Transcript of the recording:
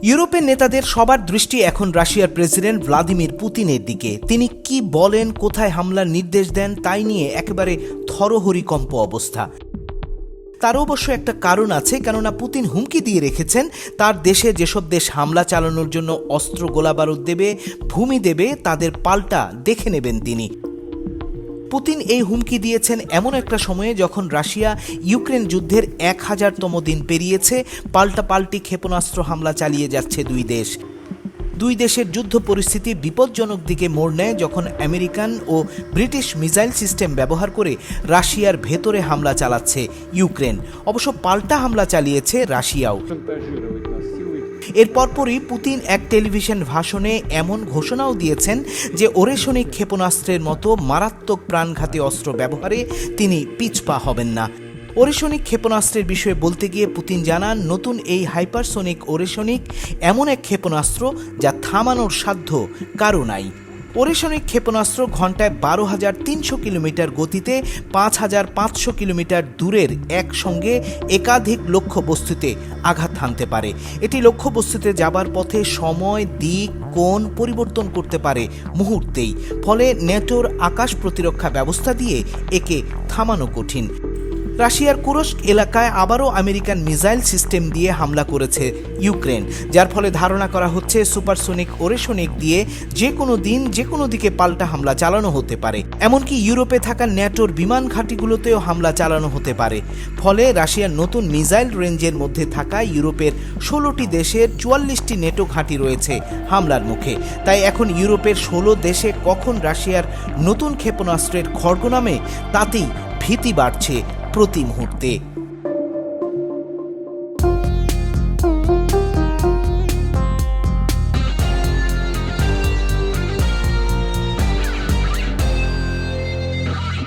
ইউরোপের নেতাদের সবার দৃষ্টি এখন রাশিয়ার প্রেসিডেন্ট ভ্লাদিমির পুতিনের দিকে। তিনি কি বলেন, কোথায় হামলার নির্দেশ দেন, তাই নিয়ে একেবারে থরহরিকম্প অবস্থা। তার অবশ্য একটা কারণ আছে, কেননা পুতিন হুমকি দিয়ে রেখেছেন তার দেশে যেসব দেশ হামলা চালানোর জন্য অস্ত্র গোলাবারুদ দেবে, ভূমি দেবে, তাদের পাল্টা দেখে নেবেন তিনি। পুতিন এই হুমকি দিয়েছেন এমন একটা সময়ে যখন রাশিয়া ইউক্রেন যুদ্ধের 1000তম দিন পেরিয়েছে, পাল্টাপাল্টি ক্ষেপণাস্ত্র হামলা চালিয়ে যাচ্ছে দুই দেশের যুদ্ধ পরিস্থিতি বিপজ্জনক দিকে মোড় নেয় যখন আমেরিকান ও ব্রিটিশ মিসাইল সিস্টেম ব্যবহার করে রাশিয়ার ভেতরে হামলা চালাচ্ছে ইউক্রেন। অবশ্য পাল্টা হামলা চালিয়েছে রাশিয়াও। এর পরপরই পুতিন এক টেলিভিশন ভাষণে এমন ঘোষণাও দিয়েছেন যে ওরেশনিক ক্ষেপণাস্ত্রের মতো মারাত্মক প্রাণঘাতী অস্ত্র ব্যবহারে তিনি পিছপা হবেন না। ওরেশনিক ক্ষেপণাস্ত্রের বিষয়ে বলতে গিয়ে পুতিন জানান, নতুন এই হাইপারসোনিক ওরেশনিক এমন এক ক্ষেপণাস্ত্র যা থামানোর সাধ্য কারো নাই। ওরেশনিক ক্ষেপণাস্ত্র ঘন্টায় 12,300 কিলোমিটার গতিতে 5,500 কিলোমিটার দূরের একসঙ্গে একাধিক লক্ষ্যবস্তুতে আঘাত হানতে পারে। এটি লক্ষ্যবস্তুতে যাবার পথে সময়, দিক, কোণ পরিবর্তন করতে পারে মুহূর্তেই। ফলে ন্যাটোর আকাশ প্রতিরক্ষা ব্যবস্থা দিয়ে একে থামানো কঠিন। রাশিয়ার কুরস্ক এলাকায় আবারও আমেরিকান মিসাইল সিস্টেম দিয়ে হামলা করেছে ইউক্রেন, যার ফলে ধারণা করা হচ্ছে সুপারসোনিক ওরেশনিক দিয়ে যে কোনো দিন যে কোনো দিকে পাল্টা হামলা চালানো হতে পারে। এমনকি ইউরোপে থাকা ন্যাটোর বিমান ঘাঁটিগুলোতেও হামলা চালানো হতে পারে। ফলে রাশিয়ার নতুন মিসাইল রেঞ্জের মধ্যে থাকা ইউরোপের 16টি দেশের 44টি নেটো ঘাঁটি রয়েছে হামলার মুখে। তাই এখন ইউরোপের 16 দেশে কখন রাশিয়ার নতুন ক্ষেপণাস্ত্রের খড়গ নামে তাতেই ভীতি বাড়ছে প্রতি মুহূর্তে।